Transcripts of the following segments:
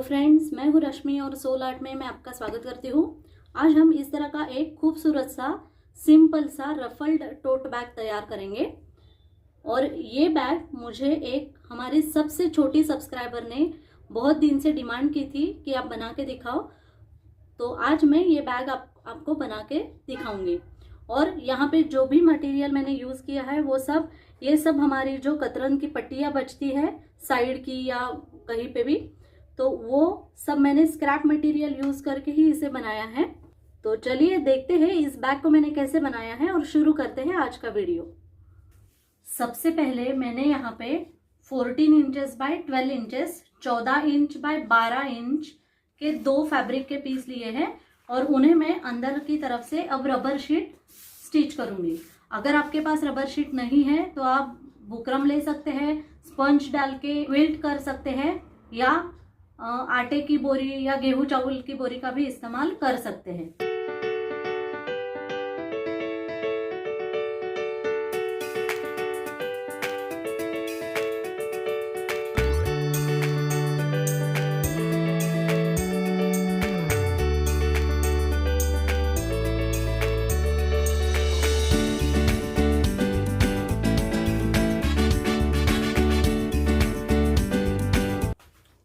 Friends, मैं हूँ रश्मि और सोल आर्ट में मैं आपका स्वागत करती हूँ। आज हम इस तरह का एक खूबसूरत सा सिंपल सा रफल्ड टोट बैग तैयार करेंगे। और ये बैग मुझे एक हमारी सबसे छोटी सब्सक्राइबर ने बहुत दिन से डिमांड की थी कि आप बना के दिखाओ, तो आज मैं ये बैग आपको बना के दिखाऊंगी। और यहाँ पे जो भी मटेरियल मैंने यूज़ किया है वो सब ये सब हमारी जो कतरन की पट्टियाँ बचती है साइड की या कहीं पे भी, तो वो सब मैंने स्क्रैप मटेरियल यूज़ करके ही इसे बनाया है। तो चलिए देखते हैं इस बैग को मैंने कैसे बनाया है और शुरू करते हैं आज का वीडियो। सबसे पहले मैंने यहाँ पे 14 inches bye 12 inches 14 inch by 12 inch के दो फैब्रिक के पीस लिए हैं और उन्हें मैं अंदर की तरफ से अब रबर शीट स्टिच करूंगी। अगर आपके पास रबर शीट नहीं है तो आप बुकरम ले सकते हैं, स्पंज डाल के क्विल्ट कर सकते हैं, या आटे की बोरी या गेहूं चावल की बोरी का भी इस्तेमाल कर सकते हैं।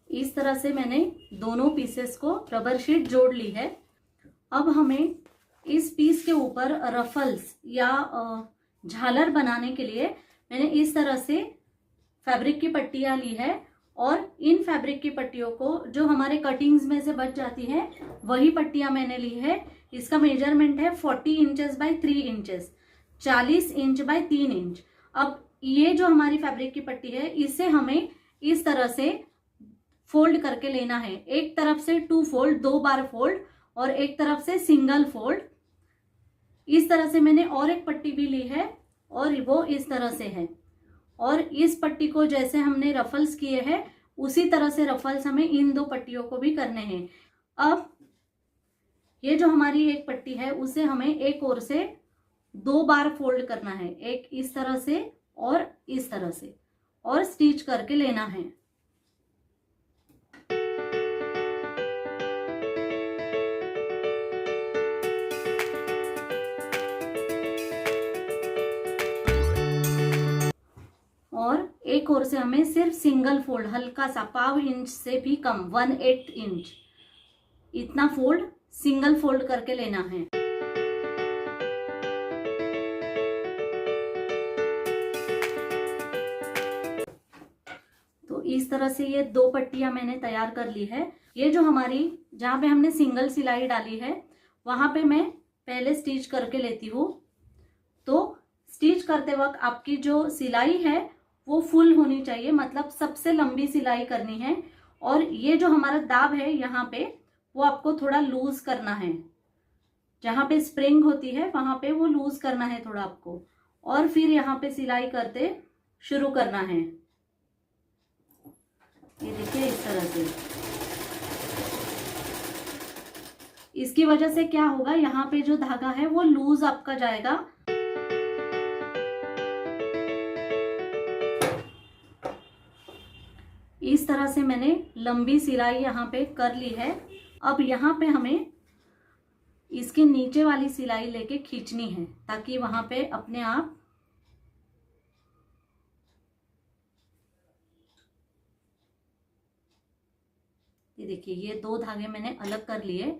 इस तरह से मैंने दोनों पीसेस को रबर शीट जोड़ ली है। अब हमें इस पीस के ऊपर रफल्स या झालर बनाने के लिए मैंने इस तरह से फैब्रिक की पट्टियां ली है और इन फैब्रिक की पट्टियों को जो हमारे कटिंग्स में से बच जाती है वही पट्टियां मैंने ली है। इसका मेजरमेंट है 40 inches bye 3 inches, 40 inch by 3 inch. अब ये जो हमारी फैब्रिक की पट्टी है इसे हमें इस तरह से फोल्ड करके लेना है। एक तरफ से 2 फोल्ड, 2 बार फोल्ड, और एक तरफ से सिंगल फोल्ड। इस तरह से मैंने और एक पट्टी भी ली है और वो इस तरह से है। और इस पट्टी को जैसे हमने रफल्स किए हैं उसी तरह से रफल्स हमें इन दो पट्टियों को भी करने हैं। अब ये जो हमारी एक पट्टी है उसे हमें एक ओर से 2 बार फोल्ड करना है, एक इस तरह से और इस तरह से, और स्टिच करके लेना है। और एक ओर से हमें सिर्फ सिंगल फोल्ड, हल्का सा 1/2 इंच से भी कम, 1/8 इंच इतना फोल्ड सिंगल फोल्ड करके लेना है। तो इस तरह से ये दो पट्टियां मैंने तैयार कर ली है। ये जो हमारी जहां पे हमने सिंगल सिलाई डाली है वहां पे मैं पहले स्टिच करके लेती हूँ। तो स्टिच करते वक्त आपकी जो सिलाई है वो फुल होनी चाहिए, मतलब सबसे लंबी सिलाई करनी है। और ये जो हमारा दाब है यहाँ पे वो आपको थोड़ा लूज करना है, जहां पे स्प्रिंग होती है वहां पे वो लूज करना है थोड़ा आपको, और फिर यहाँ पे सिलाई करते शुरू करना है। ये देखिए इस तरह से। इसकी वजह से क्या होगा, यहाँ पे जो धागा है वो लूज आपका जाएगा। इस तरह से मैंने लंबी सिलाई यहाँ पे कर ली है। अब यहाँ पे हमें इसके नीचे वाली सिलाई लेके खींचनी है ताकि वहां पे अपने आप ये देखिए ये दो धागे मैंने अलग कर लिए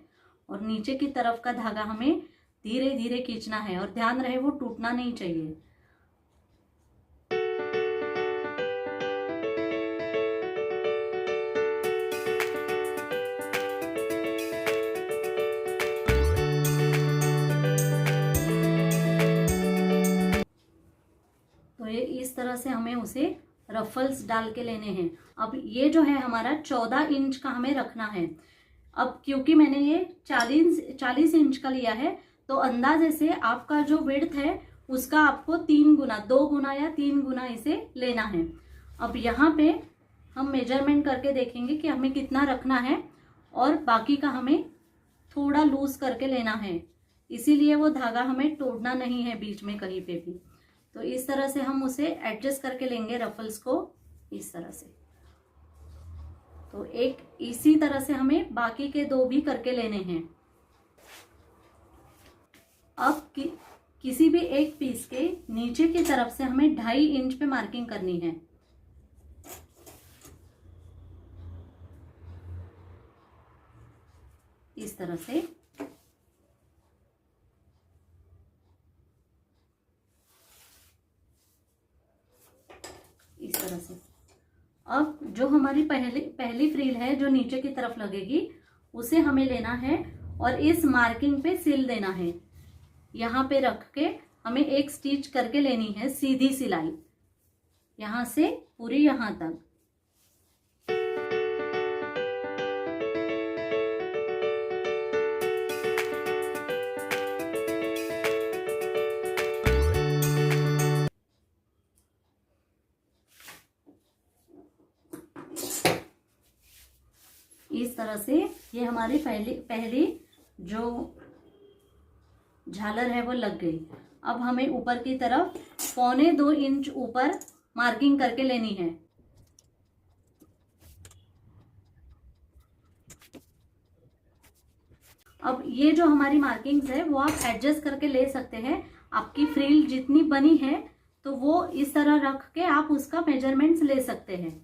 और नीचे की तरफ का धागा हमें धीरे धीरे खींचना है और ध्यान रहे वो टूटना नहीं चाहिए। तो ये इस तरह से हमें उसे रफल्स डाल के लेने हैं। अब ये जो है हमारा 14 इंच का हमें रखना है। अब क्योंकि मैंने ये 40 इंच का लिया है तो अंदाजे से आपका जो विड्थ है उसका आपको 3 गुना, 2 गुना या 3 गुना इसे लेना है। अब यहाँ पे हम मेजरमेंट करके देखेंगे कि हमें कितना रखना है और बाकी का हमें थोड़ा लूज करके लेना है, इसीलिए वो धागा हमें तोड़ना नहीं है बीच में कहीं पे भी। तो इस तरह से हम उसे एडजस्ट करके लेंगे रफल्स को, इस तरह से। तो एक इसी तरह से हमें बाकी के 2 भी करके लेने हैं। अब किसी भी एक पीस के नीचे की तरफ से हमें 2.5 इंच पे मार्किंग करनी है। इस तरह से इस तरह से। अब जो हमारी पहली फ्रिल है जो नीचे की तरफ लगेगी उसे हमें लेना है और इस मार्किंग पे सिल देना है। यहाँ पे रख के हमें एक स्टिच करके लेनी है, सीधी सिलाई यहां से पूरी यहां तक। इस तरह से ये हमारी पहली जो झालर है वो लग गई। अब हमें ऊपर की तरफ 1.25 इंच ऊपर मार्किंग करके लेनी है। अब ये जो हमारी मार्किंग्स है वो आप एडजस्ट करके ले सकते हैं। आपकी फ्रिल जितनी बनी है तो वो इस तरह रख के आप उसका मेजरमेंट्स ले सकते हैं।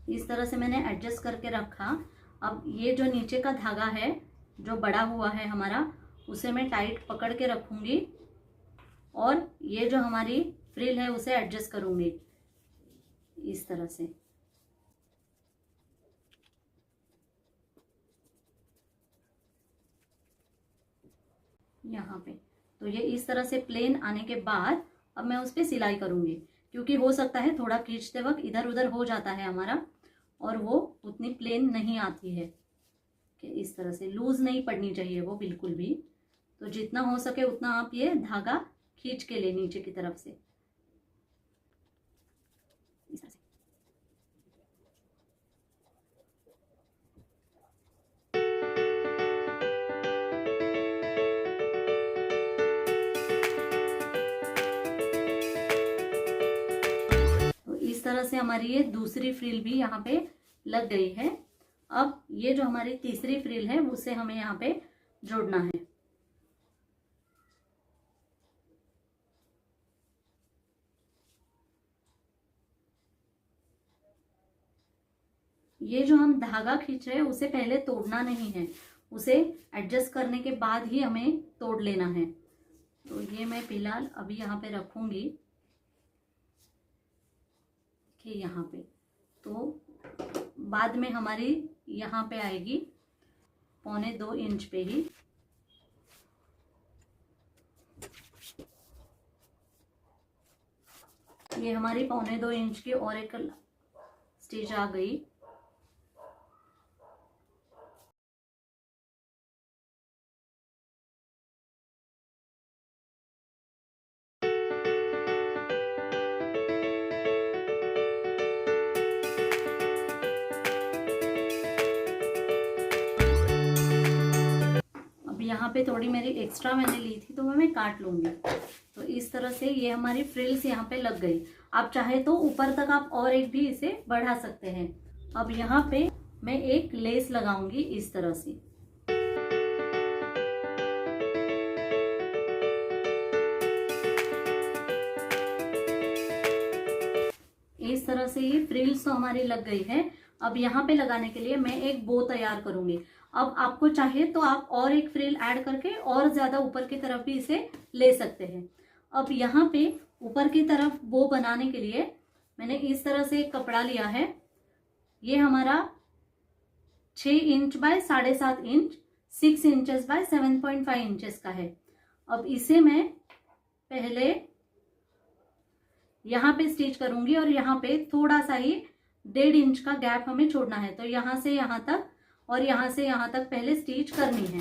इस तरह से मैंने एडजस्ट करके रखा। अब ये जो नीचे का धागा है जो बड़ा हुआ है हमारा, उसे मैं टाइट पकड़ के रखूंगी और ये जो हमारी फ्रिल है उसे एडजस्ट करूंगी इस तरह से। यहाँ पे तो ये इस तरह से प्लेन आने के बाद अब मैं उस पर सिलाई करूंगी, क्योंकि हो सकता है थोड़ा खींचते वक्त इधर उधर हो जाता है हमारा और वो उतनी प्लेन नहीं आती है कि इस तरह से लूज नहीं पड़नी चाहिए वो बिल्कुल भी। तो जितना हो सके उतना आप ये धागा खींच के ले नीचे की तरफ से इस तरह से। तो इस तरह से हमारी ये दूसरी फ्रिल भी यहाँ पे लग गई है। अब ये जो हमारी तीसरी फ्रिल है उसे हमें यहाँ पे जोड़ना है। ये जो हम धागा खींच रहे हैं उसे पहले तोड़ना नहीं है, उसे एडजस्ट करने के बाद ही हमें तोड़ लेना है। तो ये मैं फिलहाल अभी यहाँ पे रखूंगी कि यहाँ पे, तो बाद में हमारी यहाँ पे आएगी 1.25 इंच पे ही। ये हमारी 1.25 इंच की और एक स्टिच आ गई। यहाँ पे थोड़ी मेरी एक्स्ट्रा मैंने ली थी तो मैं काट लूंगी। तो इस तरह से ये हमारी फ्रिल्स यहाँ पे लग गई। आप चाहे तो ऊपर तक आप और एक भी इसे बढ़ा सकते हैं। अब यहाँ पे मैं एक लेस लगाऊंगी इस तरह से। इस तरह से ये फ्रिल्स तो हमारी लग गई है। अब यहाँ पे लगाने के लिए मैं एक बो तैयार करूंगी। अब आपको चाहिए तो आप और एक फ्रिल ऐड करके और ज्यादा ऊपर की तरफ भी इसे ले सकते हैं। अब यहाँ पे ऊपर की तरफ बो बनाने के लिए मैंने इस तरह से एक कपड़ा लिया है। ये हमारा 6 inch by 7.5 inch, 6 inches bye 7.5 inches का है। अब इसे मैं पहले यहाँ पे स्टिच करूंगी और यहाँ पे थोड़ा सा ही 1.5 इंच का गैप हमें छोड़ना है। तो यहाँ से यहाँ तक और यहाँ से यहाँ तक पहले स्टिच करनी है।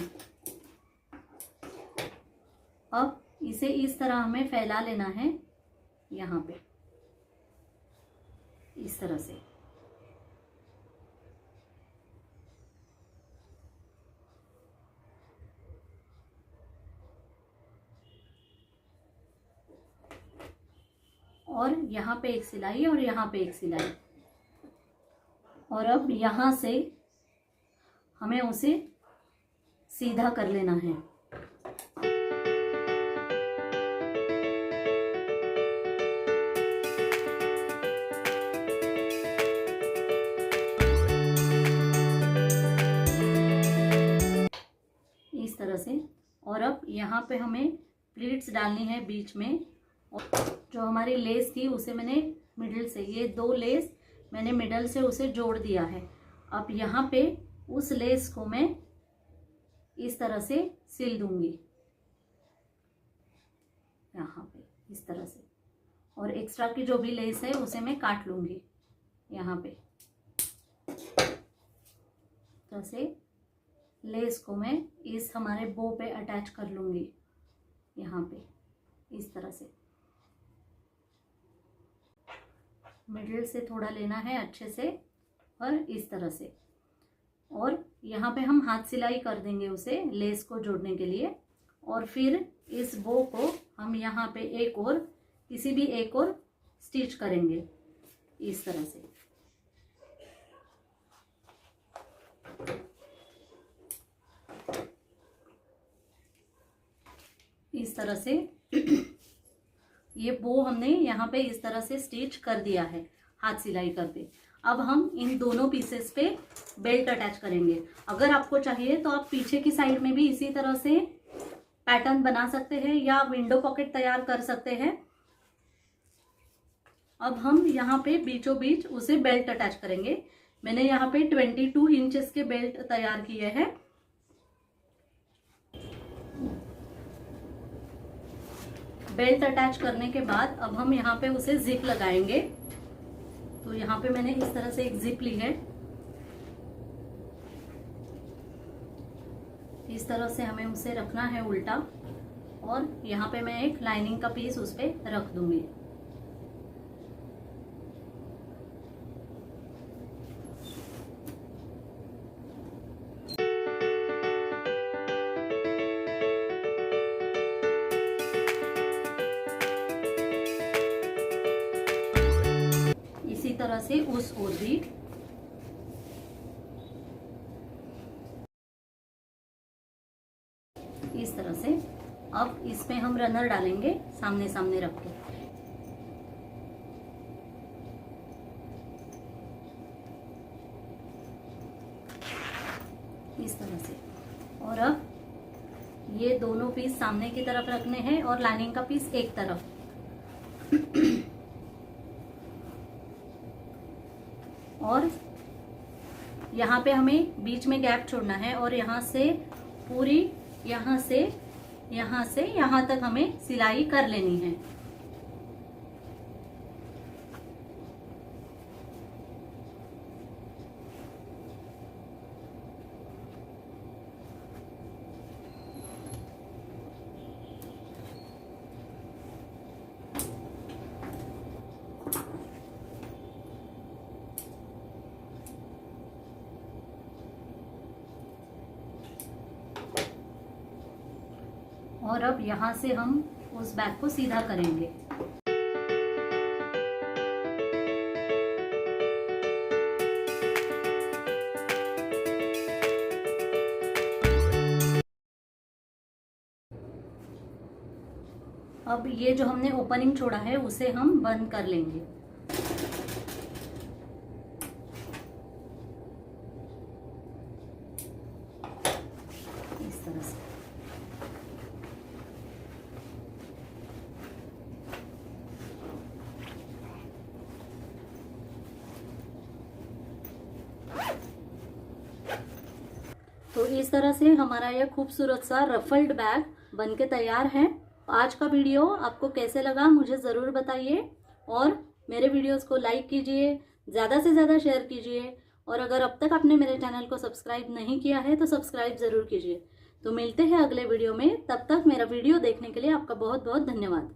अब इसे इस तरह हमें फैला लेना है, यहाँ पे इस तरह से। और यहाँ पे एक सिलाई और यहाँ पे एक सिलाई। और अब यहाँ से हमें उसे सीधा कर लेना है। इस तरह से। और अब यहाँ पे हमें प्लीट्स डालनी है बीच में। और जो हमारी लेस थी उसे मैंने मिडल से, ये 2 लेस मैंने मिडल से उसे जोड़ दिया है। अब यहाँ पे उस लेस को मैं इस तरह से सिल दूंगी, यहाँ पे इस तरह से। और एक्स्ट्रा की जो भी लेस है उसे मैं काट लूंगी यहाँ पे। तो से लेस को मैं इस हमारे बो पे अटैच कर लूंगी, यहाँ पे इस तरह से। मिडिल से थोड़ा लेना है अच्छे से और इस तरह से। और यहाँ पे हम हाथ सिलाई कर देंगे उसे लेस को जोड़ने के लिए। और फिर इस बो को हम यहाँ पे एक और किसी भी एक और स्टिच करेंगे इस तरह से। इस तरह से ये बो हमने यहाँ पे इस तरह से स्टिच कर दिया है हाथ सिलाई करके। अब हम इन दोनों पीसेस पे बेल्ट अटैच करेंगे। अगर आपको चाहिए तो आप पीछे की साइड में भी इसी तरह से पैटर्न बना सकते हैं या विंडो पॉकेट तैयार कर सकते हैं। अब हम यहाँ पे बीचों बीच उसे बेल्ट अटैच करेंगे। मैंने यहाँ पे 22 इंचेस के बेल्ट तैयार किए हैं। बेल्ट अटैच करने के बाद अब हम यहाँ पे उसे जिप लगाएंगे। तो यहाँ पे मैंने इस तरह से एक जिप ली है। इस तरह से हमें उसे रखना है उल्टा। और यहाँ पे मैं एक लाइनिंग का पीस उस पे रख दूंगी। इसी तरह से उस ओर भी। इस तरह से। अब इसमें हम रनर डालेंगे सामने सामने रख के। इस तरह से। और अब ये दोनों पीस सामने की तरफ रखने हैं और लाइनिंग का पीस एक तरफ। और यहाँ पे हमें बीच में गैप छोड़ना है और यहाँ से पूरी यहाँ से यहाँ तक हमें सिलाई कर लेनी है। और अब यहाँ से हम उस बैग को सीधा करेंगे। अब ये जो हमने ओपनिंग छोड़ा है उसे हम बंद कर लेंगे। इस तरह से। तो इस तरह से हमारा यह खूबसूरत सा रफल्ड बैग बनके तैयार है। आज का वीडियो आपको कैसे लगा मुझे ज़रूर बताइए और मेरे वीडियोस को लाइक कीजिए, ज़्यादा से ज़्यादा शेयर कीजिए और अगर अब तक आपने मेरे चैनल को सब्सक्राइब नहीं किया है तो सब्सक्राइब ज़रूर कीजिए। तो मिलते हैं अगले वीडियो में, तब तक मेरा वीडियो देखने के लिए आपका बहुत बहुत धन्यवाद।